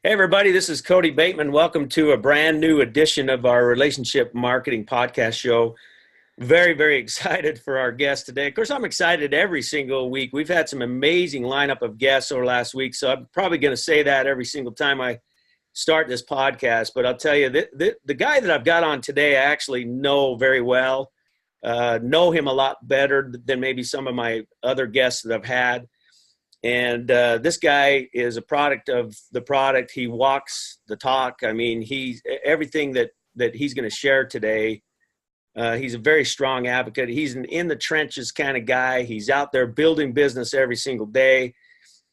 Hey, everybody, this is Cody Bateman. Welcome to a brand new edition of our Relationship Marketing Podcast show. Very, very excited for our guest today. Of course, I'm excited every single week. We've had some amazing lineup of guests over last week, so I'm probably going to say that every single time I start this podcast. But I'll tell you, the guy that I've got on today, I actually know very well, know him a lot better than maybe some of my other guests that I've had. And this guy is a product of the product. He walks the talk. I mean, he's everything that he's going to share today. He's a very strong advocate. He's an in the trenches kind of guy. He's out there building business every single day,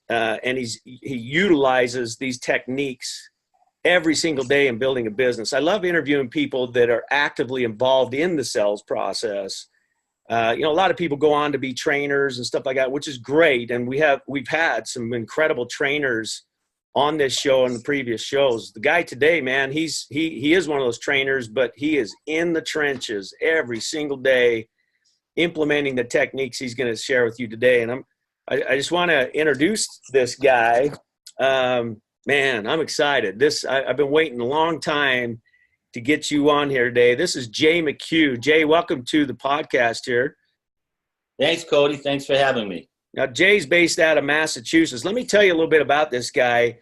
and he utilizes these techniques every single day in building a business. I love interviewing people that are actively involved in the sales process. A lot of people go on to be trainers and stuff like that, which is great. And we've had some incredible trainers on this show and the previous shows. The guy today, man, he is one of those trainers, but he is in the trenches every single day, implementing the techniques he's going to share with you today. And I just want to introduce this guy. Man, I'm excited. I've been waiting a long time to get you on here today. This is Jay McHugh. Jay, welcome to the podcast here. Thanks, Cody. Thanks for having me. Now, Jay's based out of Massachusetts. Let me tell you a little bit about this guy.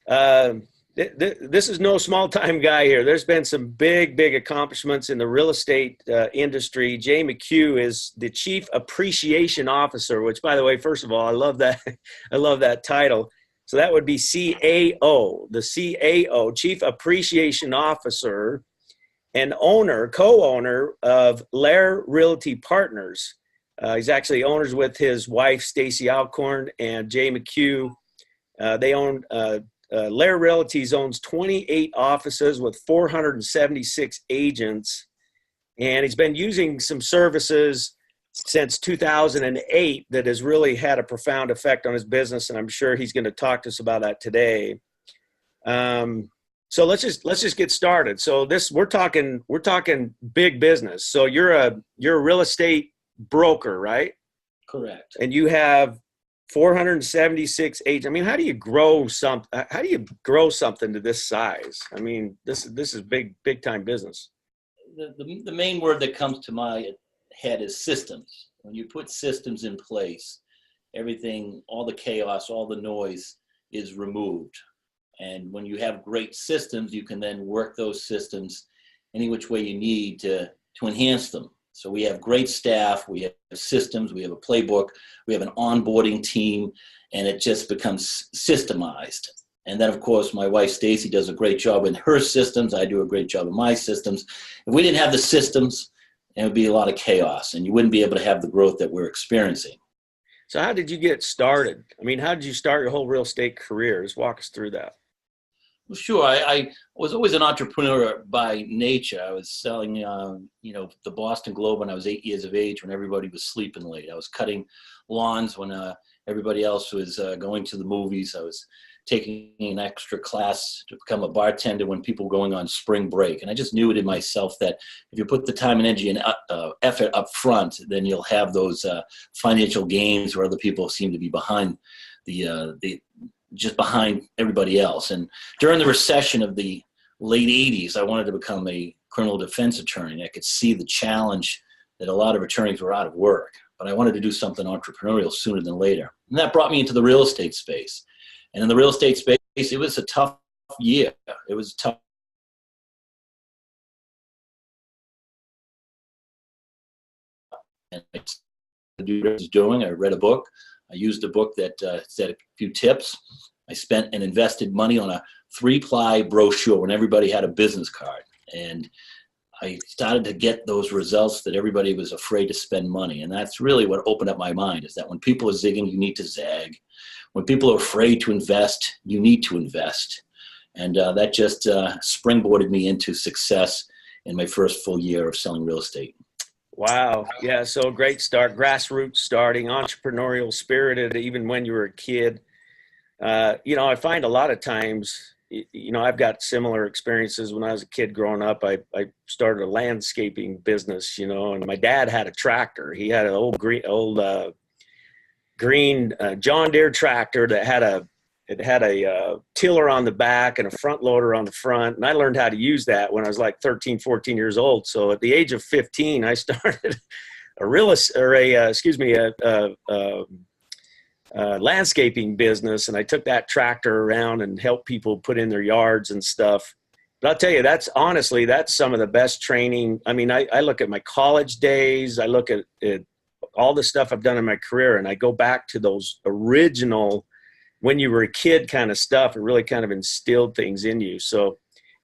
This is no small-time guy here. There's been some big accomplishments in the real estate industry. Jay McHugh is the Chief Appreciation Officer, which, by the way, first of all, I love that. I love that title. So that would be CAO, the CAO, Chief Appreciation Officer, and co-owner of Lair Realty Partners. He's actually owners with his wife, Stacy Alcorn, and Jay McHugh. They own Lair Realty owns 28 offices with 476 agents, and he's been using some services since 2008 that has really had a profound effect on his business, and I'm sure he's going to talk to us about that today. So let's just get started. So we're talking big business. So you're a real estate broker, right? Correct. And you have 476 agents. I mean, how do you grow something to this size? I mean, this is big time business. The main word that comes to my head is systems. When you put systems in place, everything, all the chaos, all the noise is removed. And when you have great systems, you can then work those systems any which way you need to enhance them. So we have great staff, we have systems, we have a playbook, we have an onboarding team, and it just becomes systemized. And then, of course, my wife, Stacy, does a great job in her systems. I do a great job in my systems. If we didn't have the systems, it would be a lot of chaos, and you wouldn't be able to have the growth that we're experiencing. So how did you get started? I mean, how did you start your whole real estate career? Just walk us through that. Well, sure. I was always an entrepreneur by nature. I was selling, the Boston Globe when I was 8 years of age, when everybody was sleeping late. I was cutting lawns when everybody else was going to the movies. I was taking an extra class to become a bartender when people were going on spring break. And I just knew it in myself that if you put the time and energy and effort up front, then you'll have those financial gains where other people seem to be behind just behind everybody else. And during the recession of the late 80s, I wanted to become a criminal defense attorney. I could see the challenge that a lot of attorneys were out of work, but I wanted to do something entrepreneurial sooner than later. And that brought me into the real estate space. And in the real estate space, it was a tough year. It was tough. And I do what I was doing. I read a book. I used a book that said a few tips. I spent and invested money on a 3-ply brochure when everybody had a business card. And I started to get those results that everybody was afraid to spend money. And that's really what opened up my mind, is that when people are zigging, you need to zag. When people are afraid to invest, you need to invest. And that just springboarded me into success in my first full year of selling real estate. Wow. Yeah. So great start, grassroots starting, entrepreneurial spirited, even when you were a kid. I find a lot of times, I've got similar experiences. When I was a kid growing up, I started a landscaping business, and my dad had a tractor. He had an old green John Deere tractor that it had a tiller on the back and a front loader on the front. And I learned how to use that when I was like 13, 14 years old. So at the age of 15, I started a landscaping business, and I took that tractor around and helped people put in their yards and stuff. But I'll tell you, that's some of the best training. I mean, I look at my college days, I look at all the stuff I've done in my career, and I go back to those original, when you were a kid kind of stuff. It really kind of instilled things in you. So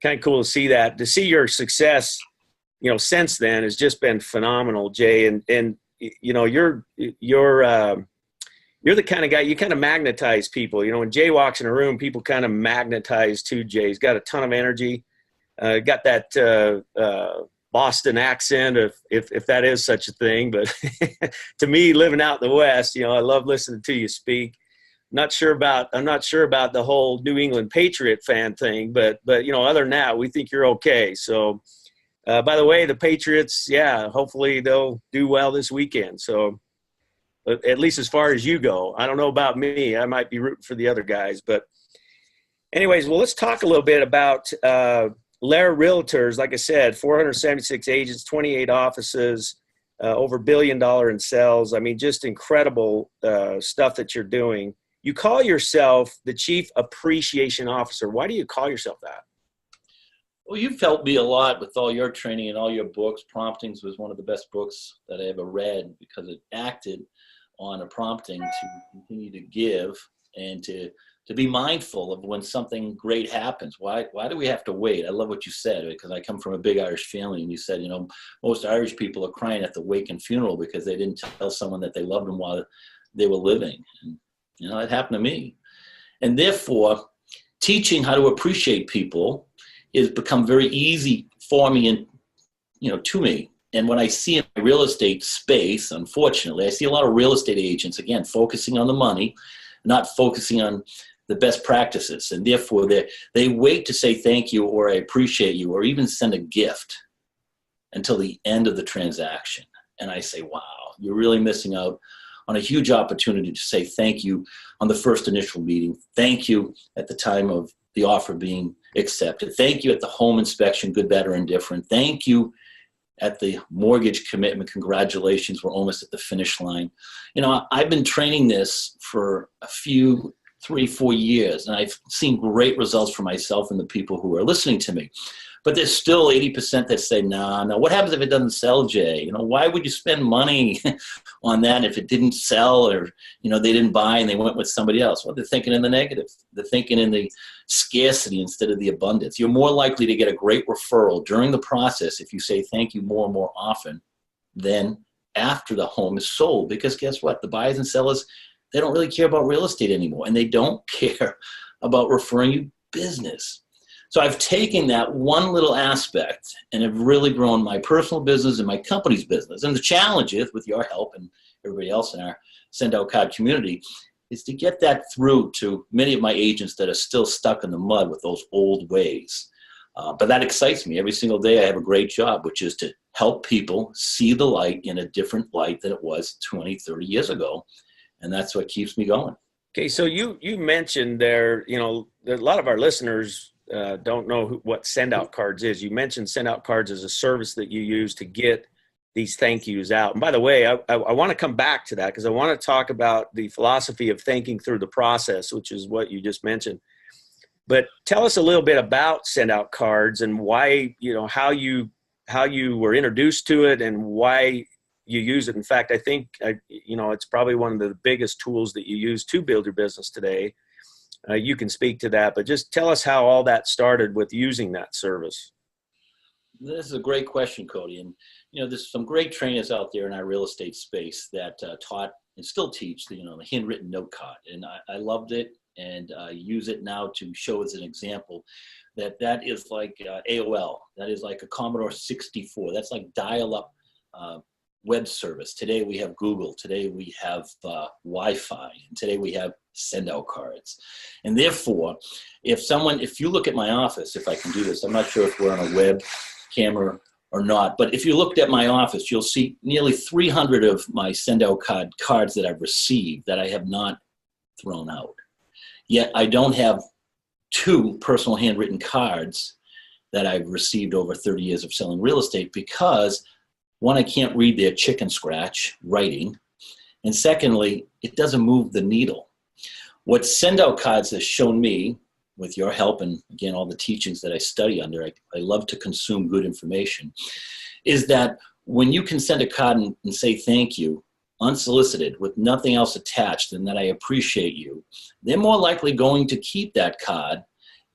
kind of cool to see that. To see your success, you know, since then has just been phenomenal, Jay. And you know, you're the kind of guy, you kind of magnetize people. You know, when Jay walks in a room, people kind of magnetize to Jay. He's got a ton of energy, got that Boston accent, if that is such a thing. But to me, living out in the West, you know, I love listening to you speak. I'm not sure about the whole New England Patriot fan thing, but you know, other than that, we think you're okay. So, by the way, the Patriots, yeah, hopefully they'll do well this weekend. So, at least as far as you go. I don't know about me. I might be rooting for the other guys. But anyways, well, let's talk a little bit about Lair Realtors. Like I said, 476 agents, 28 offices, over $1 billion in sales. I mean, just incredible stuff that you're doing. You call yourself the Chief Appreciation Officer. Why do you call yourself that? Well, you've helped me a lot with all your training and all your books. Promptings was one of the best books that I ever read because it acted on a prompting to continue to give and to be mindful of when something great happens. Why do we have to wait? I love what you said, because I come from a big Irish family, and you said, you know, most Irish people are crying at the wake and funeral because they didn't tell someone that they loved them while they were living. And, you know, it happened to me. And therefore, teaching how to appreciate people has become very easy for me and, you know, to me. And when I see in the real estate space, unfortunately, I see a lot of real estate agents, again, focusing on the money, not focusing on the best practices. And therefore, they wait to say thank you or I appreciate you or even send a gift until the end of the transaction. And I say, wow, you're really missing out on a huge opportunity to say thank you on the first initial meeting. Thank you at the time of the offer being accepted. Thank you at the home inspection, good, bad, or indifferent. Thank you at the mortgage commitment. Congratulations, we're almost at the finish line. You know, I've been training this for a few, 3-4 years, and I've seen great results for myself and the people who are listening to me. But there's still 80% that say, nah, what happens if it doesn't sell, Jay? You know, why would you spend money on that if it didn't sell, or, you know, they didn't buy and they went with somebody else? Well, they're thinking in the negative. They're thinking in the scarcity instead of the abundance. You're more likely to get a great referral during the process if you say thank you more and more often than after the home is sold. Because guess what? The buyers and sellers, they don't really care about real estate anymore, and they don't care about referring you business. So I've taken that one little aspect and have really grown my personal business and my company's business. And the challenge is, with your help and everybody else in our Send Out Card community, is to get that through to many of my agents that are still stuck in the mud with those old ways. But that excites me. Every single day I have a great job, which is to help people see the light in a different light than it was 20, 30 years ago. And that's what keeps me going. Okay, so you mentioned there, you know, a lot of our listeners don't know what Send Out Cards is. You mentioned Send Out Cards as a service that you use to get these thank yous out. And by the way, I want to come back to that because I want to talk about the philosophy of thinking through the process, which is what you just mentioned. But tell us a little bit about Send Out Cards and why, you know, how you were introduced to it and why you use it. In fact, I think, you know, it's probably one of the biggest tools that you use to build your business today. You can speak to that, but just tell us how all that started with using that service. This is a great question, Cody. And, you know, there's some great trainers out there in our real estate space that taught and still teach the, you know, the handwritten note card. And I loved it and use it now to show as an example that is like AOL. That is like a Commodore 64. That's like dial-up web service. Today we have Google. Today we have Wi-Fi. And today we have Send Out Cards. And therefore, if you look at my office, if I can do this, I'm not sure if we're on a web camera or not, but if you looked at my office, you'll see nearly 300 of my Send Out cards that I've received that I have not thrown out. Yet I don't have 2 personal handwritten cards that I've received over 30 years of selling real estate because, one, I can't read their chicken scratch writing. And secondly, it doesn't move the needle. What send out cards has shown me, with your help and again, all the teachings that I study under, I love to consume good information, is that when you can send a card and say thank you, unsolicited, with nothing else attached than that I appreciate you, they're more likely going to keep that card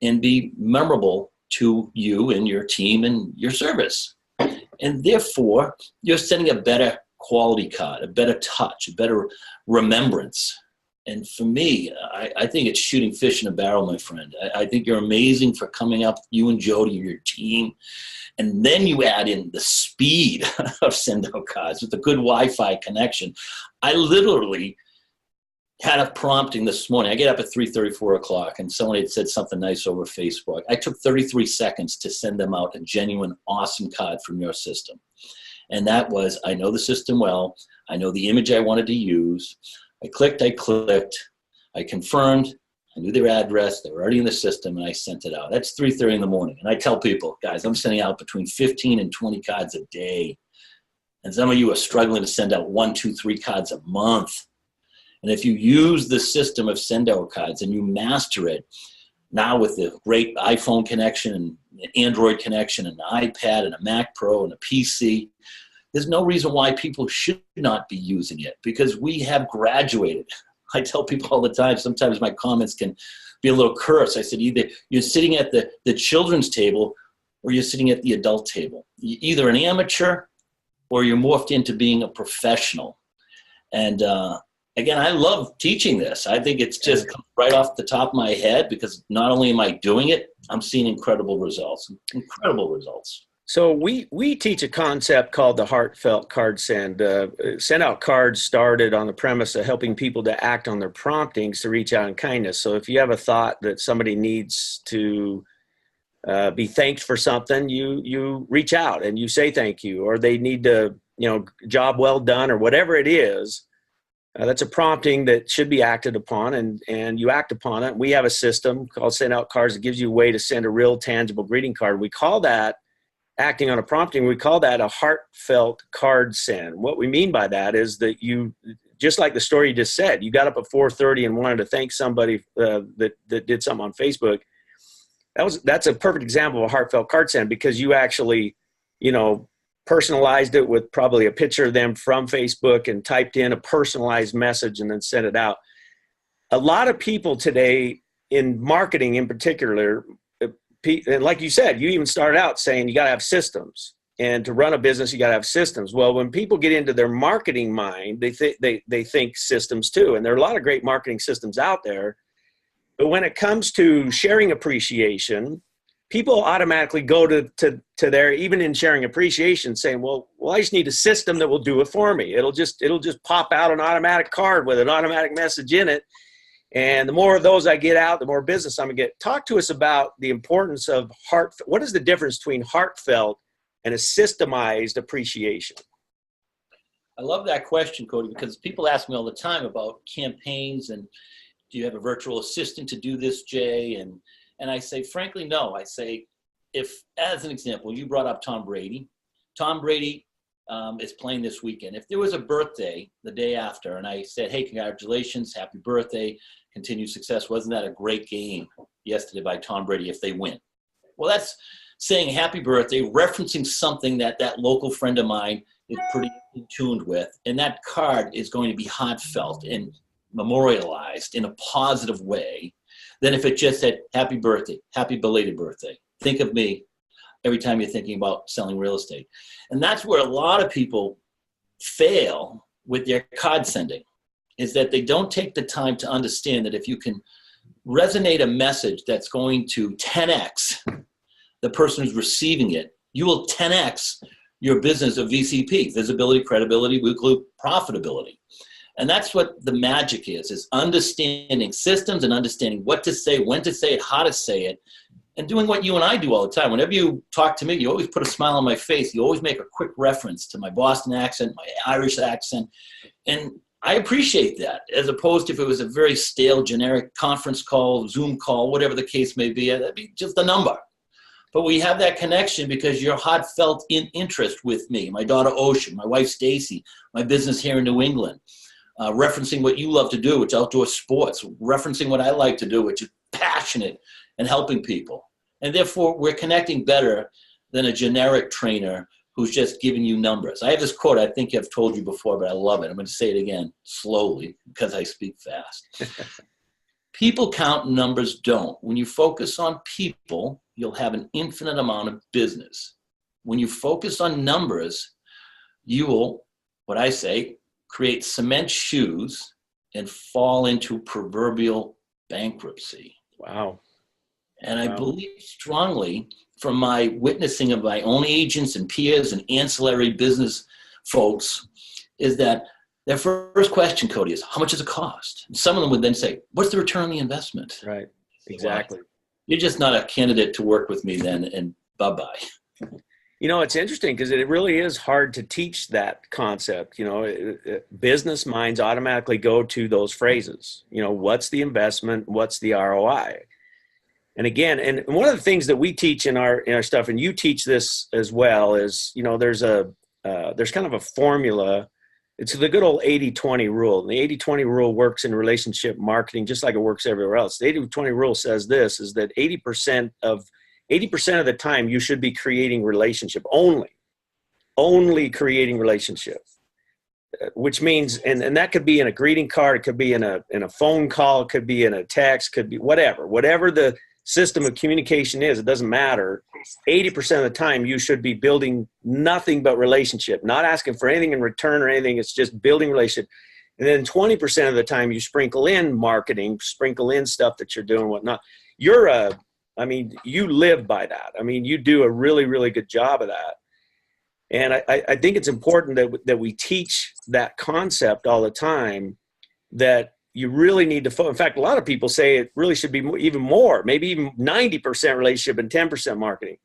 and be memorable to you and your team and your service. And therefore, you're sending a better quality card, a better touch, a better remembrance. And for me, I think it's shooting fish in a barrel, my friend. I think you're amazing for coming up, you and Jody, your team. And then you add in the speed of send out cards with a good Wi-Fi connection. I literally had a prompting this morning. I get up at 3:30, 4 o'clock, and someone had said something nice over Facebook. I took 33 seconds to send them out a genuine, awesome card from your system. And that was, I know the system well. I know the image I wanted to use. I clicked, I confirmed, I knew their address, they were already in the system, and I sent it out. That's 3:30 in the morning. And I tell people, guys, I'm sending out between 15 and 20 cards a day. And some of you are struggling to send out 1, 2, 3 cards a month. And if you use the system of send out cards and you master it, now with the great iPhone connection and Android connection and an iPad and a Mac Pro and a PC, there's no reason why people should not be using it, because we have graduated. I tell people all the time, sometimes my comments can be a little curse. I said, either you're sitting at the children's table or you're sitting at the adult table. You're either an amateur or you're morphed into being a professional. And again, I love teaching this. I think it's just right off the top of my head, because not only am I doing it, I'm seeing incredible results. So we teach a concept called the heartfelt card send. Send out cards started on the premise of helping people to act on their promptings to reach out in kindness. So if you have a thought that somebody needs to be thanked for something, you reach out and you say thank you, or they need to, job well done, or whatever it is. That's a prompting that should be acted upon, and you act upon it. We have a system called Send Out Cards that gives you a way to send a real tangible greeting card. We call that acting on a prompting. We call that a heartfelt card send. What we mean by that is that you, just like the story you just said, you got up at 4:30 and wanted to thank somebody that did something on Facebook. That's a perfect example of a heartfelt card send, because you actually, personalized it with probably a picture of them from Facebook and typed in a personalized message and then sent it out. A lot of people today in marketing in particular, and like you said, you even started out saying you got to have systems, and to run a business, you got to have systems. Well, when people get into their marketing mind, they think systems too. And there are a lot of great marketing systems out there. But when it comes to sharing appreciation, people automatically go to their, even in sharing appreciation, saying, well, I just need a system that will do it for me. It'll just pop out an automatic card with an automatic message in it. And the more of those I get out, the more business I'm gonna get. Talk to us about the importance of what is the difference between heartfelt and a systemized appreciation? I love that question, Cody, because people ask me all the time about campaigns and do you have a virtual assistant to do this, Jay? And I say, frankly, no. I say, if, as an example, you brought up Tom Brady. Tom Brady is playing this weekend. If there was a birthday the day after and I said, hey, congratulations, happy birthday, continued success, wasn't that a great game yesterday by Tom Brady if they win? Well, that's saying happy birthday, referencing something that local friend of mine is pretty in tuned with. And that card is going to be heartfelt and memorialized in a positive way than if it just said happy birthday, happy belated birthday. Think of me every time you're thinking about selling real estate. And that's where a lot of people fail with their card sending, is that they don't take the time to understand that if you can resonate a message that's going to 10x the person who's receiving it, you will 10x your business of VCP, visibility, credibility, weekly profitability. And that's what the magic is understanding systems and understanding what to say, when to say it, how to say it, and doing what you and I do all the time. Whenever you talk to me, you always put a smile on my face. You always make a quick reference to my Boston accent, my Irish accent. And I appreciate that, as opposed to if it was a very stale, generic conference call, Zoom call, whatever the case may be, that'd be just a number. But we have that connection because you're heartfelt in interest with me, my daughter Ocean, my wife Stacy, my business here in New England, referencing what you love to do, which is outdoor sports, referencing what I like to do, which is passionate and helping people. And therefore, we're connecting better than a generic trainer who's just giving you numbers. I have this quote, I think I've told you before, but I love it. I'm going to say it again slowly because I speak fast. People count, numbers don't. When you focus on people, you'll have an infinite amount of business. When you focus on numbers, you will, what I say, create cement shoes and fall into proverbial bankruptcy. Wow. And I believe strongly from my witnessing of my own agents and peers and ancillary business folks is that their first question, Cody, is how much does it cost? And some of them would then say, what's the return on the investment? Right. Exactly. Well, you're just not a candidate to work with me then, and bye-bye. You know, it's interesting because it really is hard to teach that concept. You know, business minds automatically go to those phrases. You know, what's the investment? What's the ROI? And again, and one of the things that we teach in our stuff, and you teach this as well, is, you know, there's kind of a formula. It's the good old 80-20 rule. And the 80-20 rule works in relationship marketing just like it works everywhere else. The 80-20 rule says this, is that 80% of the time you should be creating relationship, only creating relationship, which means, and that could be in a greeting card, it could be in a phone call, it could be in a text, could be whatever the system of communication is, it doesn't matter. 80% of the time you should be building nothing but relationship, not asking for anything in return or anything. It's just building relationship. And then 20% of the time you sprinkle in marketing, sprinkle in stuff that you're doing, whatnot. You live by that. I mean, you do a really, really good job of that. And I think it's important that we teach that concept all the time, that you really need to in fact, a lot of people say it really should be even more, maybe even 90% relationship and 10% marketing.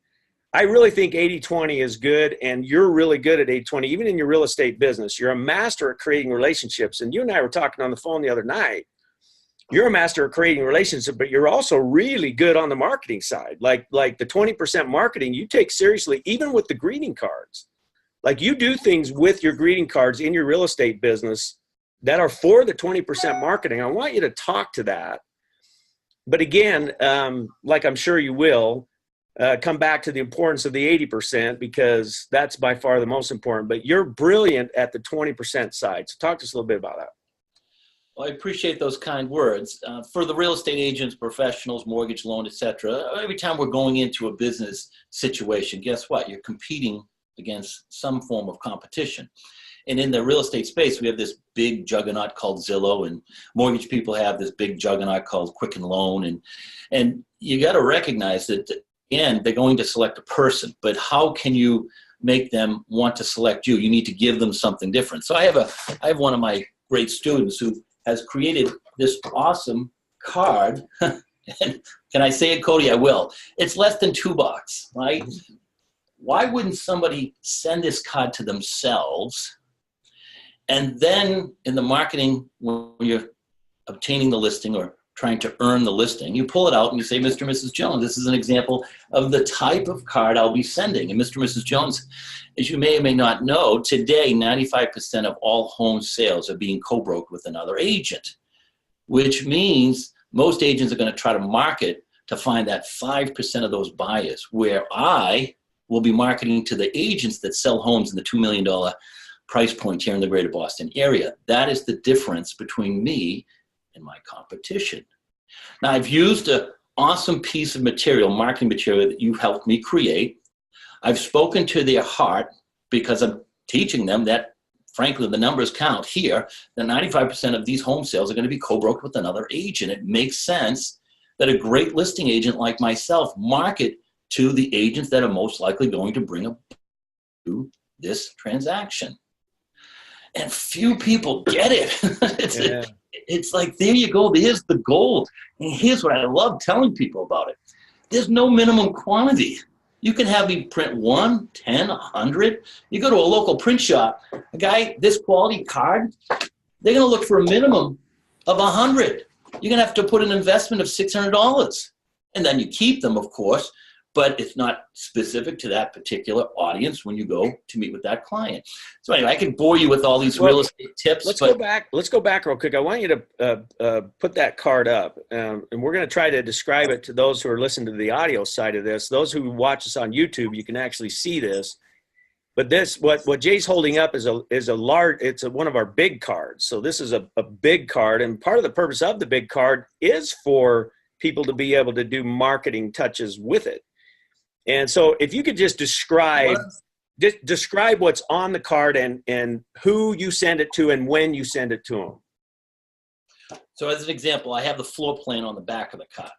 I really think 80-20 is good, and you're really good at 80-20, even in your real estate business. You're a master at creating relationships. And you and I were talking on the phone the other night. You're a master at creating relationships, but you're also really good on the marketing side. Like the 20% marketing you take seriously, even with the greeting cards. Like, you do things with your greeting cards in your real estate business that are for the 20% marketing. I want you to talk to that. But again, like I'm sure you will, come back to the importance of the 80%, because that's by far the most important. But you're brilliant at the 20% side. So talk to us a little bit about that. Well, I appreciate those kind words. For the real estate agents, professionals, mortgage loan, etc., every time we're going into a business situation, guess what? You're competing against some form of competition. And in the real estate space, we have this big juggernaut called Zillow, and mortgage people have this big juggernaut called Quicken Loan. And you got to recognize that, again, they're going to select a person, but how can you make them want to select you? You need to give them something different. So I have one of my great students who has created this awesome card. And can I say it, Cody? I will. It's less than $2, right? Why wouldn't somebody send this card to themselves? And then in the marketing, when you're obtaining the listing or trying to earn the listing, you pull it out and you say, Mr. and Mrs. Jones, this is an example of the type of card I'll be sending. And Mr. and Mrs. Jones, as you may or may not know, today 95% of all home sales are being co-broked with another agent, which means most agents are going to try to market to find that 5% of those buyers, where I will be marketing to the agents that sell homes in the $2 million price point here in the greater Boston area. That is the difference between me and my competition. Now, I've used an awesome piece of material, marketing material, that you helped me create. I've spoken to their heart, because I'm teaching them that, frankly, the numbers count here, that 95% of these home sales are going to be co-broked with another agent. It makes sense that a great listing agent like myself market to the agents that are most likely going to bring up to this transaction. And few people get it. It's like, there you go. There's the gold. And here's what I love telling people about it. There's no minimum quantity. You can have me print 1, 10, 100. You go to a local print shop, a guy, this quality card, they're going to look for a minimum of $100. You're going to have to put an investment of $600. And then you keep them, of course, but it's not specific to that particular audience when you go to meet with that client. So anyway, I could bore you with all these real estate tips. Let's go back real quick. I want you to put that card up, and we're going to try to describe it to those who are listening to the audio side of this. Those who watch us on YouTube, you can actually see this. But this, what Jay's holding up is a large. It's one of our big cards. So this is a big card, and part of the purpose of the big card is for people to be able to do marketing touches with it. And so if you could just describe what's on the card and who you send it to and when you send it to them. So as an example, I have the floor plan on the back of the card.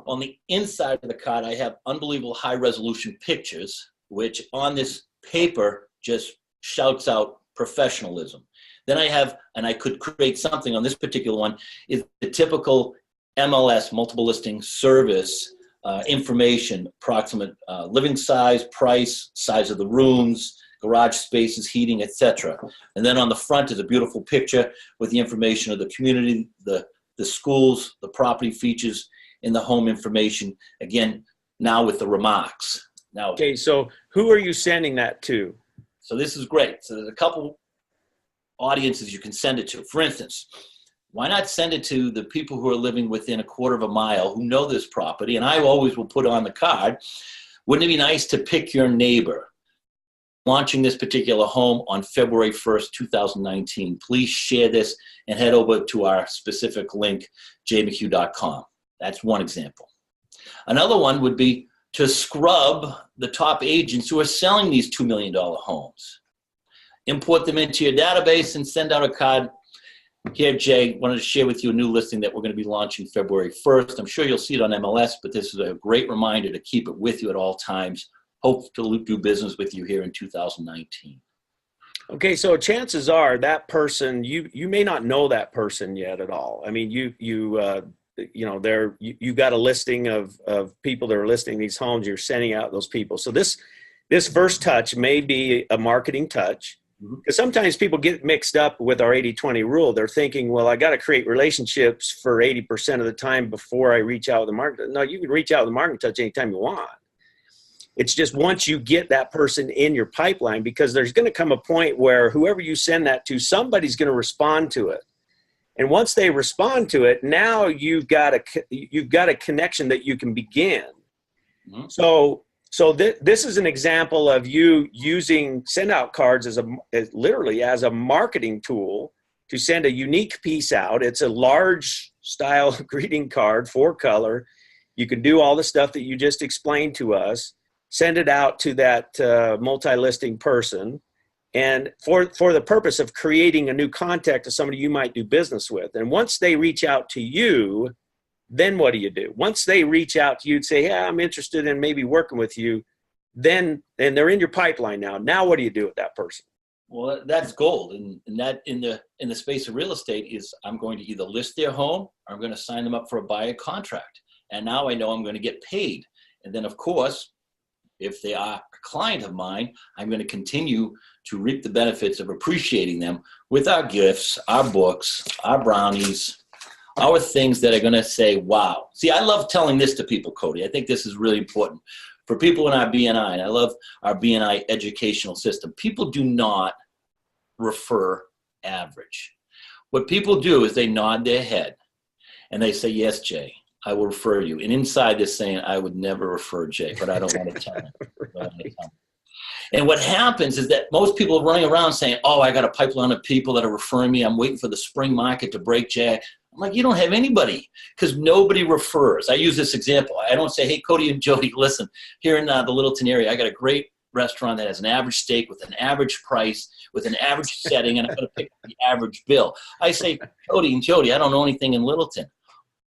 On the inside of the card, I have unbelievable high resolution pictures, which on this paper just shouts out professionalism. Then I have, and I could create something on this particular one, is the typical MLS, multiple listing service information, approximate living size, price, size of the rooms, garage spaces, heating, etc. And then on the front is a beautiful picture with the information of the community, the schools, the property features, and the home information. Again, now with the remarks. Now, okay, so who are you sending that to? So this is great. So there's a couple audiences you can send it to. For instance, why not send it to the people who are living within a quarter of a mile who know this property? And I always will put on the card, wouldn't it be nice to pick your neighbor? Launching this particular home on February 1st, 2019. Please share this and head over to our specific link, jmchugh.com. That's one example. Another one would be to scrub the top agents who are selling these $2 million homes. Import them into your database and send out a card. Here, Jay, wanted to share with you a new listing that we're going to be launching February 1st. I'm sure you'll see it on MLS, but this is a great reminder to keep it with you at all times. Hope to do business with you here in 2019. Okay, so chances are that person, you may not know that person yet at all. I mean, you got a listing of people that are listing these homes. You're sending out those people. So this first touch may be a marketing touch. Because sometimes people get mixed up with our 80-20 rule. They're thinking, well, I got to create relationships for 80% of the time before I reach out with the market. No, you can reach out with the marketing touch anytime you want. It's just once you get that person in your pipeline, because there's going to come a point where whoever you send that to, somebody's going to respond to it. And once they respond to it, now you've got a connection that you can begin. So this is an example of you using send out cards as literally as a marketing tool to send a unique piece out. It's a large style greeting card, 4-color. You can do all the stuff that you just explained to us, send it out to that multi-listing person, and for the purpose of creating a new contact to somebody you might do business with. And once they reach out to you, then what do you do? Once they reach out to you and say, yeah, I'm interested in maybe working with you, then, and they're in your pipeline now. Now what do you do with that person? Well, that's gold. And that in the space of real estate is I'm going to either list their home or I'm going to sign them up for a buyer contract. And now I know I'm going to get paid. And then, of course, if they are a client of mine, I'm going to continue to reap the benefits of appreciating them with our gifts, our books, our brownies, our things that are going to say, wow. See, I love telling this to people, Cody. I think this is really important. For people in our BNI, and I love our BNI educational system, people do not refer average. What people do is they nod their head and they say, yes, Jay, I will refer you. And inside they're saying, I would never refer Jay, but I don't want to tell him. And what happens is that most people are running around saying, oh, I got a pipeline of people that are referring me. I'm waiting for the spring market to break, Jay. I'm like, you don't have anybody because nobody refers. I use this example. I don't say, hey, Cody and Jody, listen, here in the Littleton area, I got a great restaurant that has an average steak with an average price, with an average setting, and I'm going to pick the average bill. I say, Cody and Jody, I don't know anything in Littleton.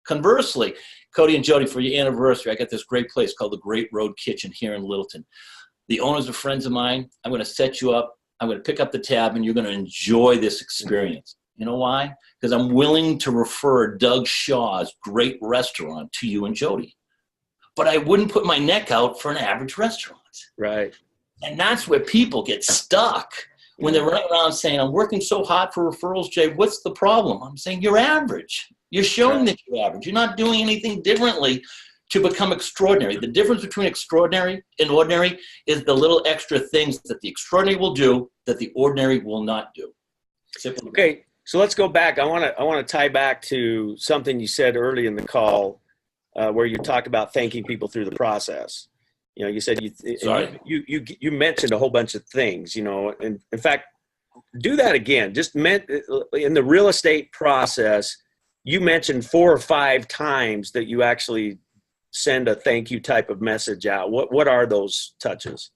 Conversely, Cody and Jody, for your anniversary, I got this great place called the Great Road Kitchen here in Littleton. The owners are friends of mine. I'm going to set you up. I'm going to pick up the tab, and you're going to enjoy this experience. You know why? Because I'm willing to refer Doug Shaw's great restaurant to you and Jody. But I wouldn't put my neck out for an average restaurant. Right. And that's where people get stuck. When they're running around saying, I'm working so hard for referrals, Jay, what's the problem? I'm saying you're average. You're showing that you're average. You're not doing anything differently to become extraordinary. The difference between extraordinary and ordinary is the little extra things that the extraordinary will do that the ordinary will not do. Simple. Okay, so let's go back. I want to tie back to something you said early in the call, where you talked about thanking people through the process. You know, you said you mentioned a whole bunch of things. You know, and in fact, do that again. Just in the real estate process, you mentioned 4 or 5 times that you actually send a thank you type of message out. What are those touches?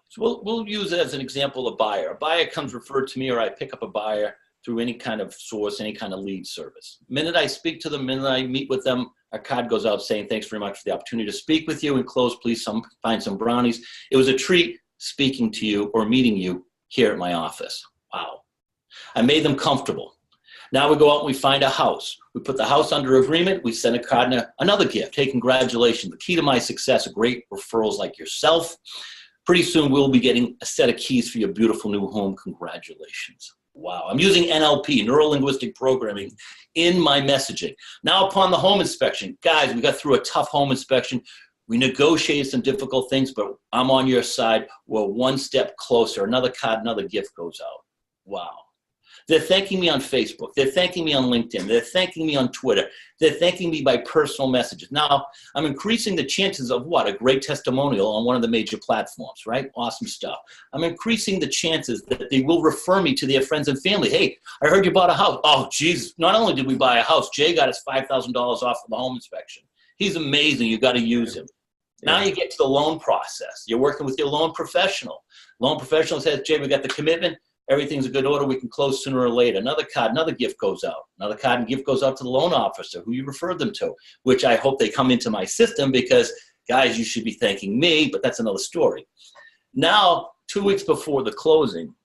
So we'll use it as an example, a buyer. A buyer comes referred to me, or I pick up a buyer through any kind of source, any kind of lead service. The minute I speak to them, the minute I meet with them, a card goes out saying, thanks very much for the opportunity to speak with you. And close, please find some brownies. It was a treat speaking to you or meeting you here at my office. Wow. I made them comfortable. Now we go out and we find a house. We put the house under agreement. We send a card and another gift. Hey, congratulations. The key to my success are great referrals like yourself. Pretty soon we'll be getting a set of keys for your beautiful new home. Congratulations. Wow. I'm using NLP, neuro-linguistic programming, in my messaging. Now upon the home inspection, guys, we got through a tough home inspection. We negotiated some difficult things, but I'm on your side. We're one step closer. Another card, another gift goes out. Wow. They're thanking me on Facebook. They're thanking me on LinkedIn. They're thanking me on Twitter. They're thanking me by personal messages. Now, I'm increasing the chances of what? A great testimonial on one of the major platforms, right? Awesome stuff. I'm increasing the chances that they will refer me to their friends and family. Hey, I heard you bought a house. Oh, geez. Not only did we buy a house, Jay got us $5,000 off of the home inspection. He's amazing. You got to use him. Now you get to the loan process. You're working with your loan professional. Loan professional says, Jay, we got the commitment. Everything's a good order. We can close sooner or later. Another card, another gift goes out. Another card and gift goes out to the loan officer who you referred them to, which I hope they come into my system because, guys, you should be thanking me, but that's another story. Now, 2 weeks before the closing,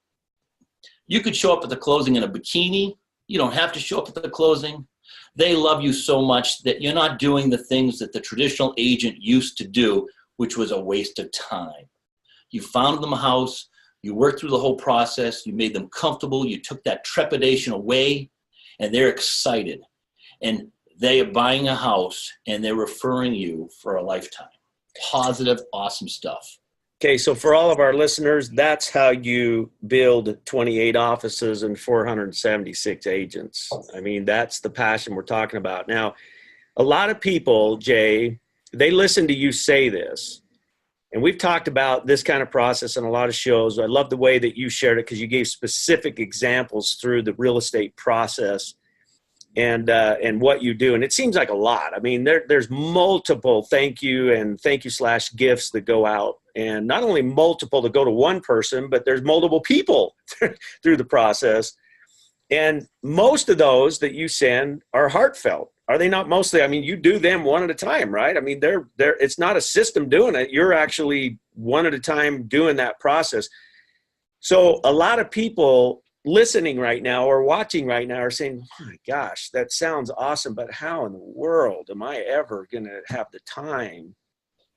you could show up at the closing in a bikini. You don't have to show up at the closing. They love you so much that you're not doing the things that the traditional agent used to do, which was a waste of time. You found them a house. You worked through the whole process. You made them comfortable. You took that trepidation away, and they're excited. And they are buying a house, and they're referring you for a lifetime. Positive, awesome stuff. Okay, so for all of our listeners, that's how you build 28 offices and 476 agents. I mean, that's the passion we're talking about. Now, a lot of people, Jay, they listen to you say this. And we've talked about this kind of process in a lot of shows. I love the way that you shared it because you gave specific examples through the real estate process and what you do. And it seems like a lot. I mean, there's multiple thank you and thank you / gifts that go out. And not only multiple that go to one person, but there's multiple people through the process. And most of those that you send are heartfelt. Are they not mostly? I mean, you do them one at a time, right? I mean, they're it's not a system doing it. You're actually one at a time doing that process. So a lot of people listening right now or watching right now are saying, oh my gosh, that sounds awesome, but how in the world am I ever going to have the time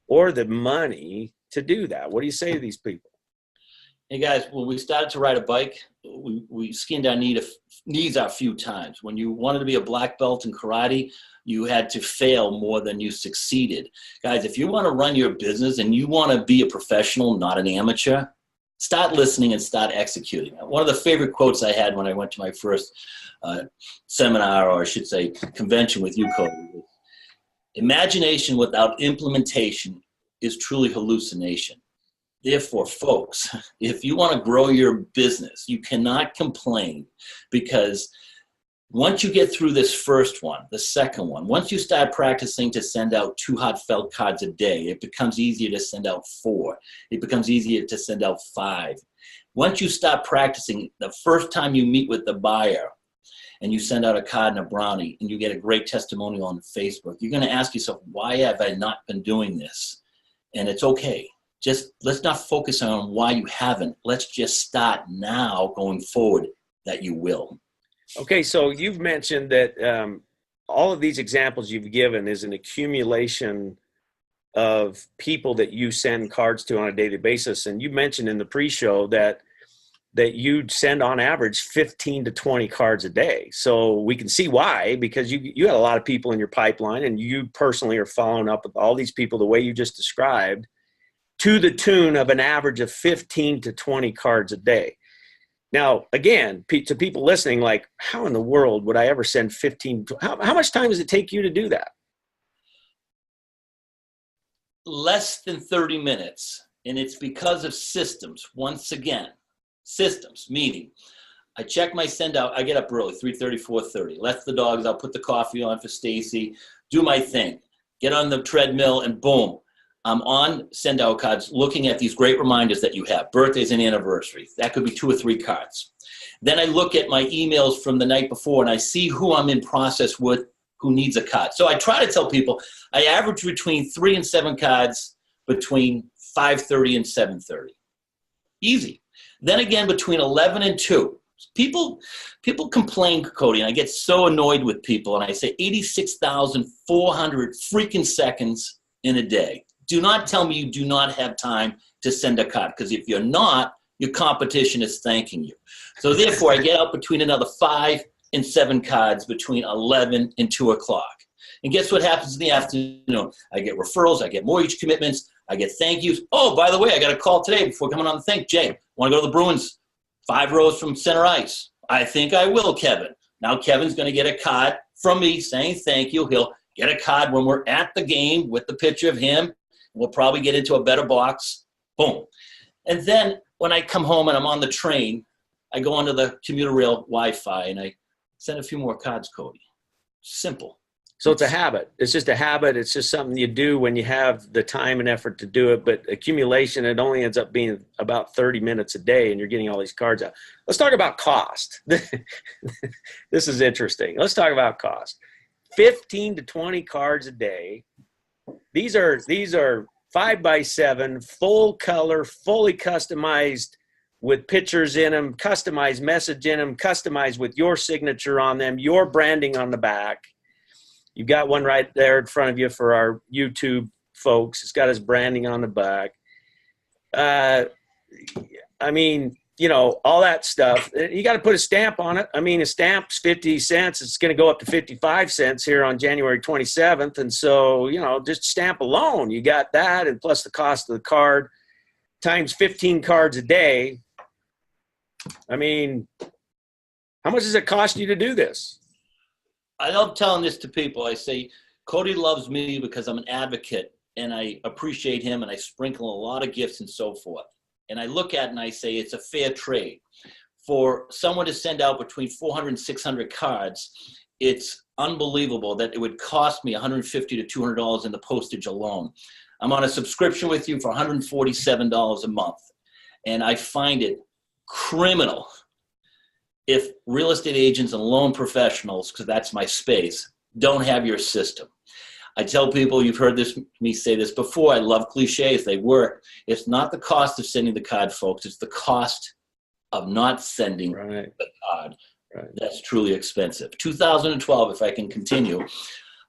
or the money to do that? What do you say to these people? Hey guys, when we started to ride a bike, we skinned our knees a few times. When you wanted to be a black belt in karate, you had to fail more than you succeeded. Guys, if you want to run your business and you want to be a professional, not an amateur, start listening and start executing. One of the favorite quotes I had when I went to my first seminar, or I should say convention with you, Cody, was, imagination without implementation is truly hallucination. Therefore, folks, if you want to grow your business, you cannot complain, because once you get through this first one, the second one, once you start practicing to send out 2 heartfelt cards a day, it becomes easier to send out 4. It becomes easier to send out 5. Once you start practicing, the first time you meet with the buyer and you send out a card and a brownie and you get a great testimonial on Facebook, you're going to ask yourself, why have I not been doing this? And it's okay. Just let's not focus on why you haven't. Let's just start now going forward that you will. Okay, so you've mentioned that all of these examples you've given is an accumulation of people that you send cards to on a daily basis. And you mentioned in the pre-show that that you'd send on average 15 to 20 cards a day. So we can see why, because you had a lot of people in your pipeline, and you personally are following up with all these people the way you just described, to the tune of an average of 15 to 20 cards a day. Now, again, to people listening, like, how in the world would I ever send 15? How much time does it take you to do that? Less than 30 minutes. And it's because of systems. Once again, systems, meaning I check my send out. I get up early, 3:30, 4:30. Let the dogs. I'll put the coffee on for Stacy, do my thing, get on the treadmill, and boom, I'm on send out cards looking at these great reminders that you have, birthdays and anniversaries. That could be 2 or 3 cards. Then I look at my emails from the night before, and I see who I'm in process with, who needs a card. So I try to tell people I average between 3 and 7 cards between 5:30 and 7:30. Easy. Then again, between 11 and 2. People complain, Cody, and I get so annoyed with people, and I say 86,400 freaking seconds in a day. Do not tell me you do not have time to send a card, because if you're not, your competition is thanking you. So therefore, I get out between another 5 and 7 cards between 11 and 2 o'clock. And guess what happens in the afternoon? I get referrals, I get mortgage commitments, I get thank yous. Oh, by the way, I got a call today before coming on the thing. Jay, want to go to the Bruins 5 rows from center ice? I think I will, Kevin. Now Kevin's going to get a card from me saying thank you. He'll get a card when we're at the game with the picture of him. We'll probably get into a better box. Boom. And then when I come home and I'm on the train, I go onto the commuter rail Wi-Fi and I send a few more cards, Cody. Simple. So it's a habit. It's just a habit. It's just something you do when you have the time and effort to do it. But accumulation, it only ends up being about 30 minutes a day, and you're getting all these cards out. Let's talk about cost. This is interesting. Let's talk about cost. 15 to 20 cards a day. These are 5x7, full color, fully customized with pictures in them, customized message in them, customized with your signature on them, your branding on the back. You've got one right there in front of you for our YouTube folks. It's got his branding on the back. I mean, you know, all that stuff. You got to put a stamp on it. I mean, a stamp's 50 cents. It's going to go up to 55 cents here on January 27th. And so, you know, just stamp alone, you got that, and plus the cost of the card times 15 cards a day. I mean, how much does it cost you to do this? I love telling this to people. I say, Cody loves me because I'm an advocate and I appreciate him and I sprinkle a lot of gifts and so forth. And I look at it and I say, it's a fair trade. For someone to send out between 400 and 600 cards, it's unbelievable that it would cost me $150 to $200 in the postage alone. I'm on a subscription with you for $147 a month. And I find it criminal if real estate agents and loan professionals, because that's my space, don't have your system. I tell people, you've heard me say this before, I love cliches, they work. It's not the cost of sending the card, folks, it's the cost of not sending the card. Right. That's truly expensive. 2012, if I can continue,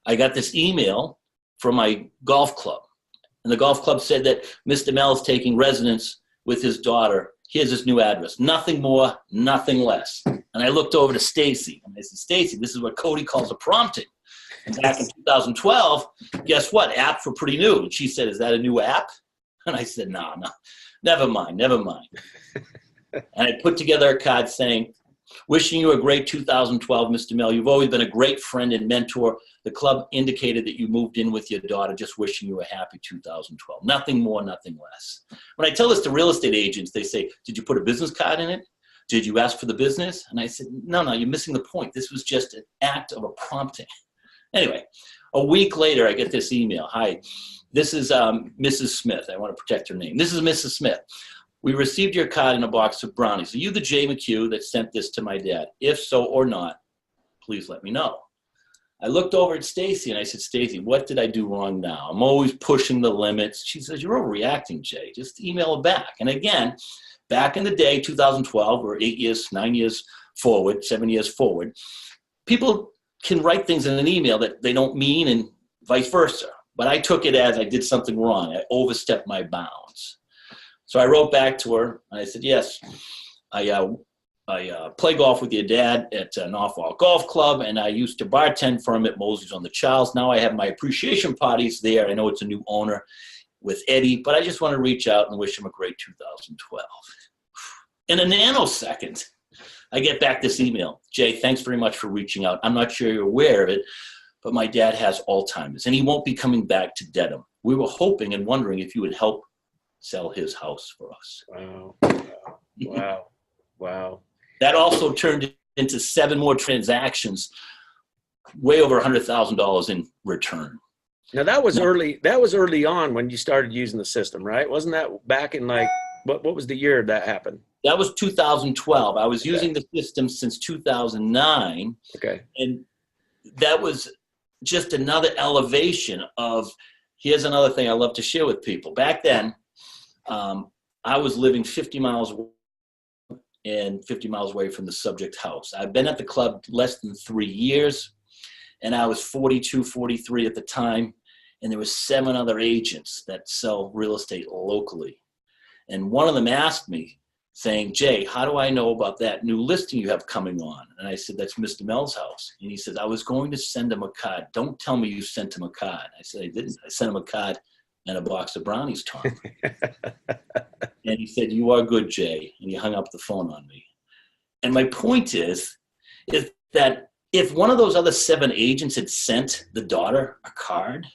I got this email from my golf club. And the golf club said that Mr. Mel is taking residence with his daughter. Here's his new address. Nothing more, nothing less. And I looked over to Stacy, and I said, Stacy, this is what Cody calls a prompting. And back in 2012, guess what? Apps were pretty new. And she said, is that a new app? And I said, no, never mind. And I put together a card saying, wishing you a great 2012, Mr. Mel. You've always been a great friend and mentor. The club indicated that you moved in with your daughter, just wishing you a happy 2012. Nothing more, nothing less. When I tell this to real estate agents, they say, did you put a business card in it? Did you ask for the business? And I said, no, you're missing the point. This was just an act of a prompting. Anyway, a week later, I get this email. Hi, this is Mrs. Smith. I want to protect her name. This is Mrs. Smith. We received your card in a box of brownies. Are you the Jay McHugh that sent this to my dad? If so or not, please let me know. I looked over at Stacy and I said, Stacy, what did I do wrong now? I'm always pushing the limits. She says, you're overreacting, Jay. Just email it back. And again, back in the day, 2012, or 8 years, 9 years forward, 7 years forward, people can write things in an email that they don't mean and vice versa. But I took it as I did something wrong. I overstepped my bounds. So I wrote back to her and I said, yes, I play golf with your dad at Norfolk Golf Club, and I used to bartend for him at Mosey's on the Charles. Now I have my appreciation parties there. I know it's a new owner with Eddie, but I just want to reach out and wish him a great 2012. In a nanosecond, I get back this email. Jay, thanks very much for reaching out. I'm not sure you're aware of it, but my dad has Alzheimer's, and he won't be coming back to Dedham. We were hoping and wondering if you would help sell his house for us. Wow. Wow. Wow. That also turned into 7 more transactions, way over $100,000 in return. Now that was early. That was early on when you started using the system, right? Wasn't that back in like what was the year that happened? That was 2012. I was using the system since 2009. Okay. And that was just another elevation of, here's another thing I love to share with people. Back then, I was living 50 miles away and 50 miles away from the subject house. I've been at the club less than 3 years, and I was 42, 43 at the time, and there were 7 other agents that sell real estate locally. And one of them asked me, saying, Jay, how do I know about that new listing you have coming on? And I said, that's Mr. Mel's house. And he said, I was going to send him a card. Don't tell me you sent him a card. I said, I didn't. I sent him a card and a box of brownies, Tom. And he said, you are good, Jay. And he hung up the phone on me. And my point is that if one of those other 7 agents had sent the daughter a card,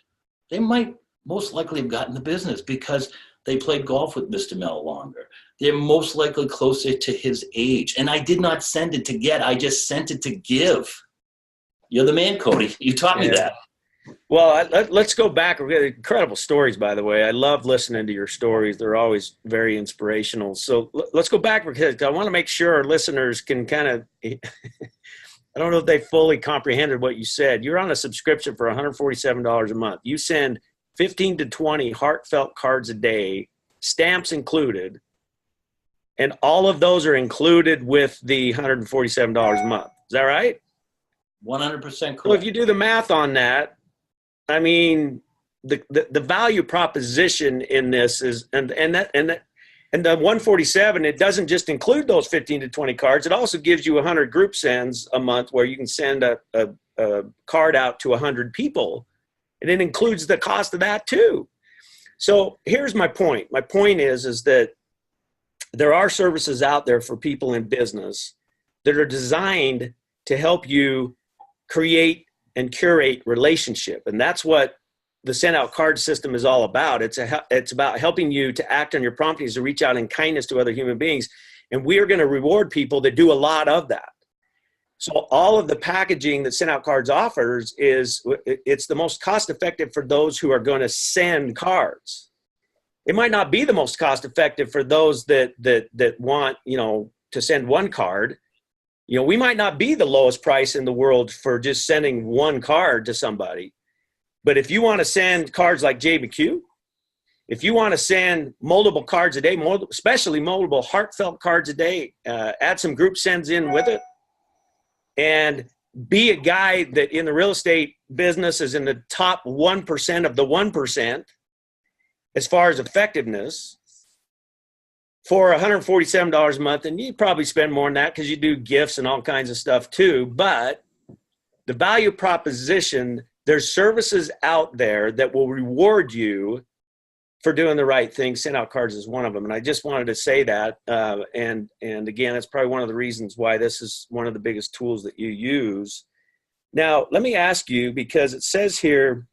they might most likely have gotten the business because they played golf with Mr. Mel longer. They're most likely closer to his age. And I did not send it to get, I just sent it to give. You're the man, Cody. You taught me that. Well, let's go back. Incredible stories, by the way. I love listening to your stories. They're always very inspirational. So let's go back because I want to make sure our listeners can kind of, I don't know if they fully comprehended what you said. You're on a subscription for $147 a month. You send 15 to 20 heartfelt cards a day, stamps included, and all of those are included with the $147 a month. Is that right? 100% correct. So if you do the math on that, I mean, the value proposition in this is, and the 147, it doesn't just include those 15 to 20 cards. It also gives you 100 group sends a month where you can send a card out to 100 people. And it includes the cost of that too. So here's my point. My point is that there are services out there for people in business that are designed to help you create and curate relationship. And that's what the send out card system is all about. It's about helping you to act on your promptings to reach out in kindness to other human beings. And we are going to reward people that do a lot of that. So all of the packaging that Send Out Cards offers it's the most cost effective for those who are going to send cards. It might not be the most cost effective for those that want, to send one card. We might not be the lowest price in the world for just sending one card to somebody. But if you want to send cards like Jay McHugh, if you want to send multiple cards a day, especially multiple heartfelt cards a day, add some group sends in with it, and be a guy that in the real estate business is in the top 1% of the 1% as far as effectiveness, for $147 a month, and you probably spend more than that because you do gifts and all kinds of stuff too. But the value proposition, there's services out there that will reward you for doing the right thing. Send Out Cards is one of them. And I just wanted to say that. And again, that's probably one of the reasons why this is one of the biggest tools that you use. Now, let me ask you, because it says here,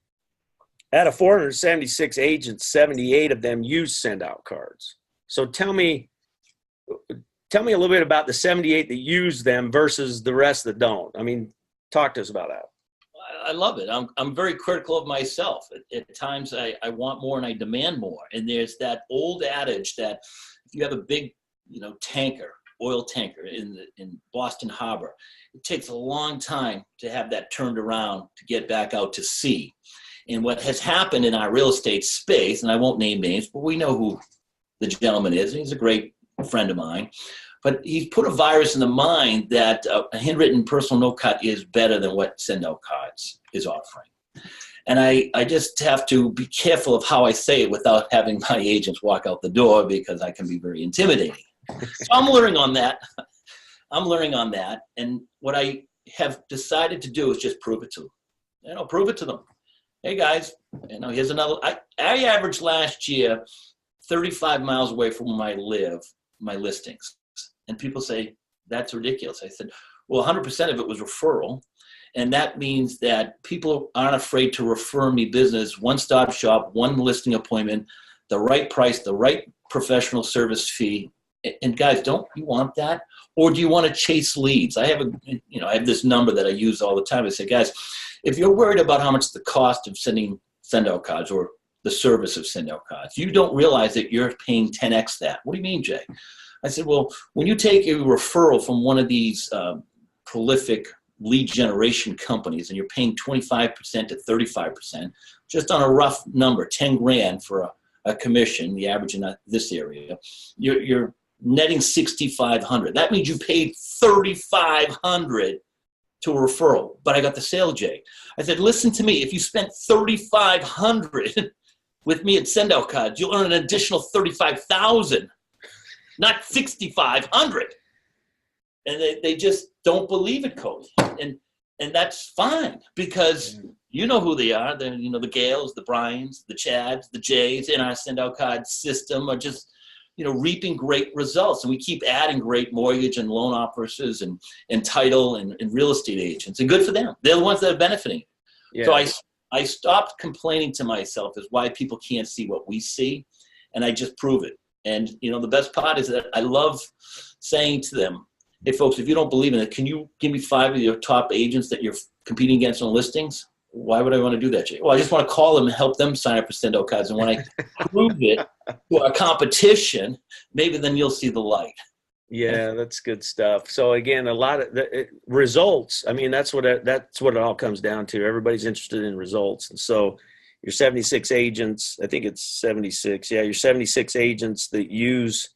out of 476 agents, 78 of them use Send Out Cards. So tell me a little bit about the 78 that use them versus the rest that don't. I mean, talk to us about that. I love it. I'm very critical of myself. At times I want more and I demand more. And there's that old adage that if you have a big, oil tanker in Boston Harbor, it takes a long time to have that turned around to get back out to sea. And what has happened in our real estate space, and I won't name names, but we know who the gentleman is. He's a great friend of mine. But he's put a virus in the mind that a handwritten personal note card is better than what Send Out Cards is offering. And I just have to be careful of how I say it without having my agents walk out the door, because I can be very intimidating. So I'm learning on that. And what I have decided to do is just prove it to them. Prove it to them. Hey guys, here's another. I averaged last year 35 miles away from where I live, my listings. And people say, that's ridiculous. I said, well, 100% of it was referral. And that means that people aren't afraid to refer me business, one-stop shop, one listing appointment, the right price, the right professional service fee. And guys, don't you want that? Or do you want to chase leads? I have this number that I use all the time. I say, guys, if you're worried about how much the cost of sending send-out cards or the service of send-out cards, you don't realize that you're paying 10x that. What do you mean, Jay? I said, well, when you take a referral from one of these prolific lead generation companies and you're paying 25% to 35%, just on a rough number, 10 grand for a commission, the average in this area, you're netting 6,500. That means you paid 3,500 to a referral, but I got the sale, Jay. I said, listen to me, if you spent 3,500 with me at Send Out Cards, you'll earn an additional 35,000, not 6,500. And they just don't believe it, Cody. And that's fine, because you know who they are. The Gales, the Bryans, the Chads, the Jays in our Send Out Card system are just, reaping great results. And we keep adding great mortgage and loan officers and title and real estate agents. And good for them. They're the ones that are benefiting. Yeah. So I stopped complaining to myself as why people can't see what we see. And I just prove it. And, the best part is that I love saying to them, hey, folks, if you don't believe in it, can you give me 5 of your top agents that you're competing against on listings? Why would I want to do that, Jay? Well, I just want to call them and help them sign up for Send Out Cards. And when I prove it to our competition, maybe then you'll see the light. Yeah, that's good stuff. So again, a lot of results. I mean, that's what it all comes down to. Everybody's interested in results. And so your 76 agents, I think it's 76. Yeah, your 76 agents that use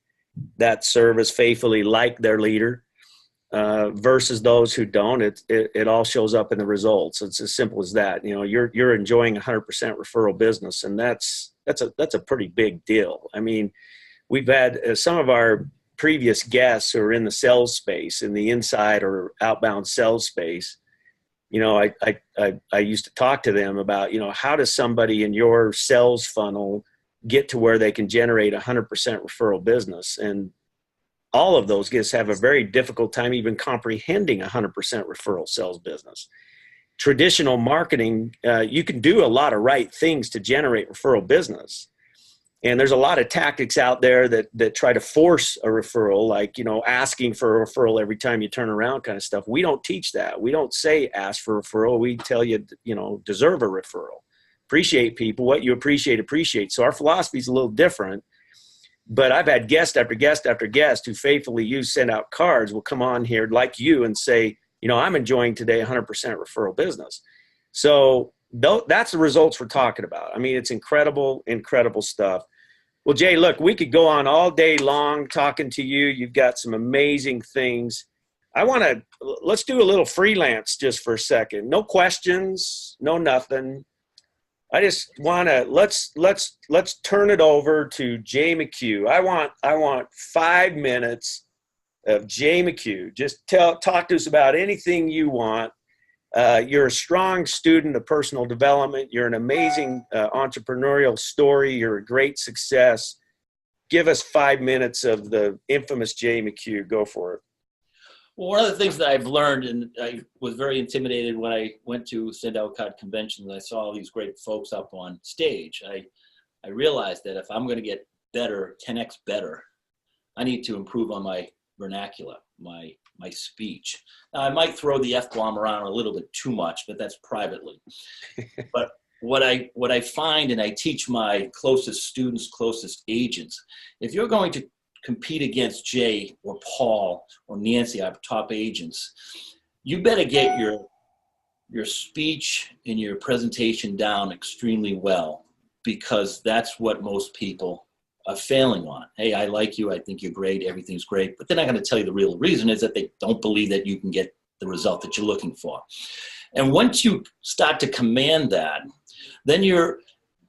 that service faithfully, like their leader, versus those who don't, it all shows up in the results. It's as simple as that. You're enjoying 100% referral business, and that's a pretty big deal. I mean, we've had some of our previous guests who are in the sales space, in the inside or outbound sales space. I used to talk to them about, how does somebody in your sales funnel get to where they can generate 100% referral business? And all of those guests have a very difficult time even comprehending 100% referral sales business. Traditional marketing, you can do a lot of right things to generate referral business. And there's a lot of tactics out there that try to force a referral, like, asking for a referral every time you turn around kind of stuff. We don't teach that. We don't say ask for a referral. We tell you, deserve a referral. Appreciate people. What you appreciate. So our philosophy is a little different. But I've had guest after guest after guest who faithfully use Send Out Cards will come on here like you and say, I'm enjoying today 100% referral business. So that's the results we're talking about. I mean, it's incredible, incredible stuff. Well, Jay, look, we could go on all day long talking to you. You've got some amazing things. Let's do a little freelance just for a second. No questions, no nothing. I just want to let's turn it over to Jay McHugh. I want 5 minutes of Jay McHugh. Just talk to us about anything you want. You're a strong student of personal development. You're an amazing entrepreneurial story. You're a great success. Give us 5 minutes of the infamous Jay McHugh. Go for it. Well, one of the things that I've learned, and I was very intimidated when I went to Send Out Card conventions, I saw all these great folks up on stage. I realized that if I'm going to get better, 10x better, I need to improve on my vernacular, my speech. Now, I might throw the F-bomb around a little bit too much, but that's privately. But what I find, and I teach my closest students, closest agents, if you're going to compete against Jay or Paul or Nancy, our top agents, you better get your speech and your presentation down extremely well, because that's what most people are failing on. Hey, I like you. I think you're great. Everything's great. But they're not going to tell you the real reason is that they don't believe that you can get the result that you're looking for. And once you start to command that, then you're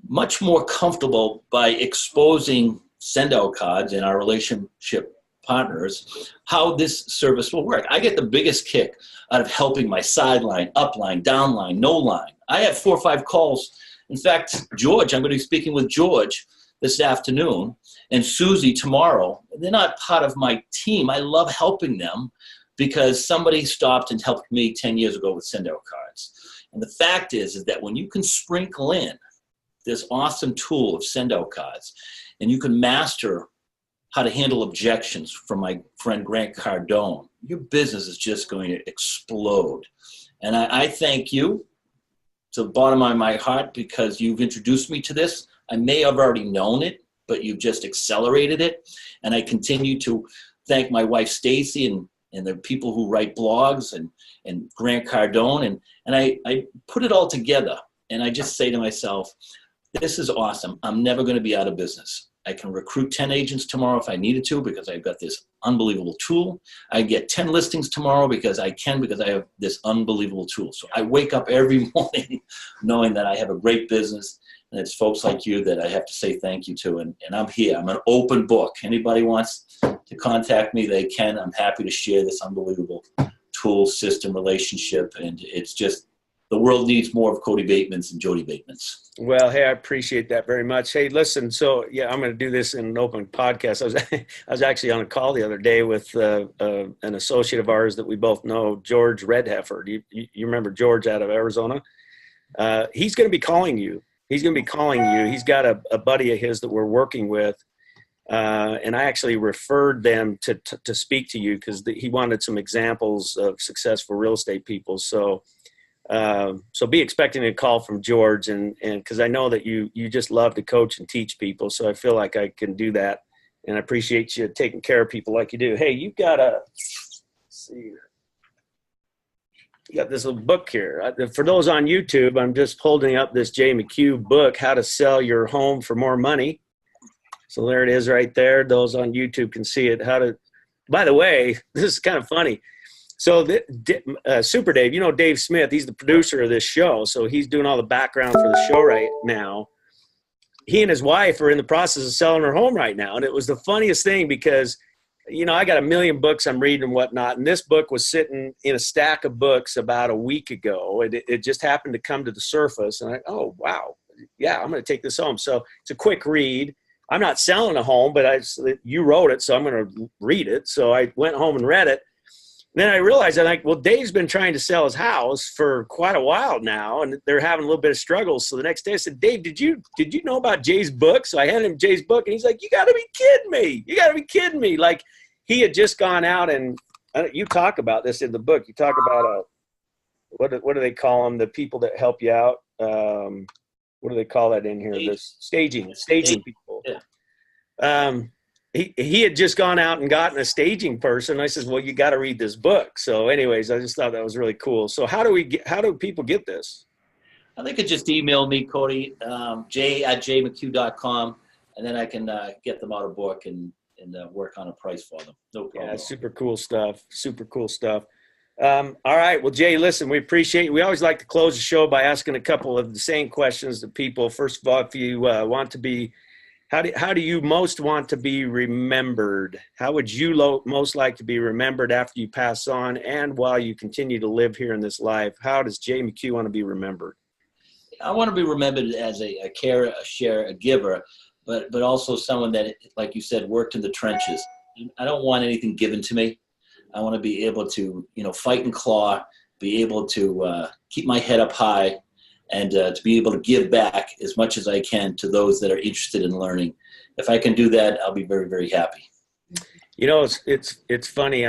much more comfortable by exposing Send Out Cards and our relationship partners how this service will work. I get the biggest kick out of helping my sideline, upline, downline, no line. I have 4 or 5 calls. In fact, George, I'm going to be speaking with George this afternoon and Susie tomorrow. They're not part of my team. I love helping them because somebody stopped and helped me 10 years ago with send-out cards. And the fact is that when you can sprinkle in this awesome tool of send-out cards and you can master how to handle objections from my friend Grant Cardone, your business is just going to explode. And I thank you to the bottom of my heart because you've introduced me to this. I may have already known it, but you've just accelerated it. And I continue to thank my wife, Stacy, and the people who write blogs and Grant Cardone. And I put it all together. And I just say to myself, this is awesome. I'm never going to be out of business. I can recruit 10 agents tomorrow if I needed to because I've got this unbelievable tool. I get 10 listings tomorrow because I have this unbelievable tool. So I wake up every morning knowing that I have a great business, and it's folks like you that I have to say thank you to. And I'm here. I'm an open book. Anybody wants to contact me, they can. I'm happy to share this unbelievable tool, system, relationship, and it's just, the world needs more of Cody Batemans and Jody Batemans. Well, hey, I appreciate that very much. Hey, listen, so yeah, I'm going to do this in an open podcast. I was actually on a call the other day with an associate of ours that we both know, George Redheffer. You remember George out of Arizona? He's going to be calling you. He's going to be calling you. He's got a buddy of his that we're working with. And I actually referred them to speak to you because he wanted some examples of successful real estate people. So be expecting a call from George, and because I know that you just love to coach and teach people, so I feel like I can do that, and I appreciate you taking care of people like you do. Hey, you got this little book here. For those on YouTube, I'm just holding up this Jay McHugh book, How to Sell Your Home for More Money. So there it is right there. Those on YouTube can see it. By the way, this is kind of funny. So Super Dave, you know Dave Smith, he's the producer of this show. So he's doing all the background for the show right now. He and his wife are in the process of selling her home right now. And it was the funniest thing because, you know, I got a million books I'm reading and whatnot. And this book was sitting in a stack of books about a week ago. It just happened to come to the surface. And oh, wow. Yeah, I'm going to take this home. So it's a quick read. I'm not selling a home, but you wrote it, so I'm going to read it. So I went home and read it. Then I realized Dave's been trying to sell his house for quite a while now, and they're having a little bit of struggles. So the next day I said, Dave, did you know about Jay's book? So I handed him Jay's book, and he's like, you got to be kidding me. You got to be kidding me. Like, he had just gone out, and you talk about this in the book. You talk about what do they call them? The people that help you out. What do they call that in here? The staging people. Yeah. He had just gone out and gotten a staging person. I says, well, you got to read this book. So anyways, I just thought that was really cool. So how do people get this? They could just email me, Cody, jay@jaymchugh.com, and then I can get them out a book and work on a price for them. No problem. Yeah, super cool stuff. Super cool stuff. All right. Well, Jay, listen, we appreciate you. We always like to close the show by asking a couple of the same questions to people. First of all, if you want to be, how do you most want to be remembered? How would you most like to be remembered after you pass on and while you continue to live here in this life? How does Jay McHugh want to be remembered? I want to be remembered as a carer, a sharer, a giver, but also someone that, like you said, worked in the trenches. I don't want anything given to me. I want to be able to, fight and claw, be able to keep my head up high, and to be able to give back as much as I can to those that are interested in learning. If I can do that, I'll be very, very happy. It's funny.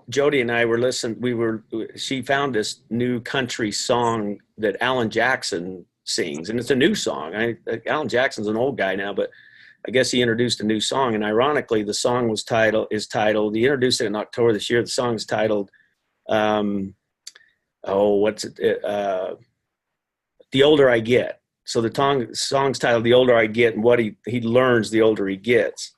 Jody and I were listening. She found this new country song that Alan Jackson sings, and it's a new song. Alan Jackson's an old guy now, but I guess he introduced a new song. And ironically, the song is titled. He introduced it in October this year. The song is titled, The Older I Get. So the song's titled The Older I Get, and what he learns the older he gets.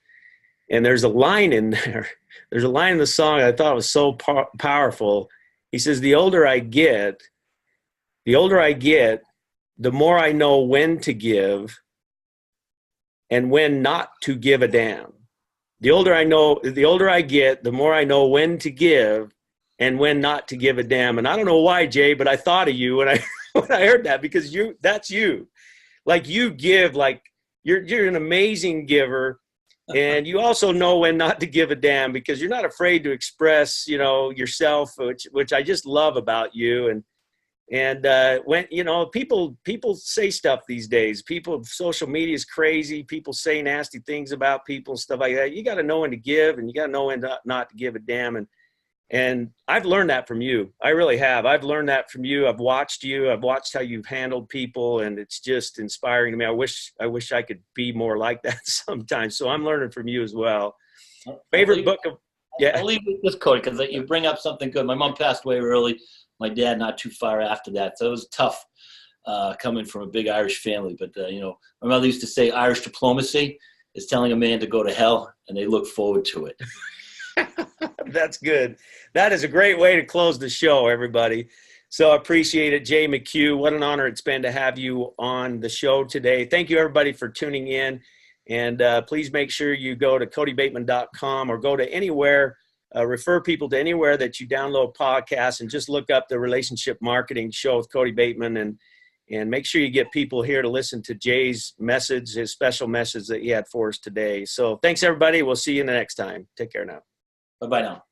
And there's a line in there. There's a line in the song I thought was so powerful. He says, the older I get, the more I know when to give and when not to give a damn. the older I get, the more I know when to give and when not to give a damn. And I don't know why, Jay, but I thought of you when I when I heard that, because that's you. Like, you give, like you're an amazing giver, and you also know when not to give a damn, because you're not afraid to express, yourself, which I just love about you. And when people say stuff these days, social media is crazy. People say nasty things about people and stuff like that. You got to know when to give, and you got to know when not to give a damn. And I've learned that from you. I really have. I've learned that from you. I've watched you. I've watched how you've handled people, and it's just inspiring to me. I wish I could be more like that sometimes. So I'm learning from you as well. Favorite book of yeah. I'll leave with this, Cody, because you bring up something good. My mom passed away early. My dad not too far after that, so it was tough coming from a big Irish family. But my mother used to say, Irish diplomacy is telling a man to go to hell, and they look forward to it. That's good. That is a great way to close the show, everybody. So I appreciate it. Jay McHugh, what an honor it's been to have you on the show today. Thank you, everybody, for tuning in. And please make sure you go to CodyBateman.com or go to anywhere, refer people to anywhere that you download podcasts, and just look up the Relationship Marketing Show with Cody Bateman, and make sure you get people here to listen to Jay's message, his special message that he had for us today. So thanks, everybody. We'll see you the next time. Take care now. Bye-bye now.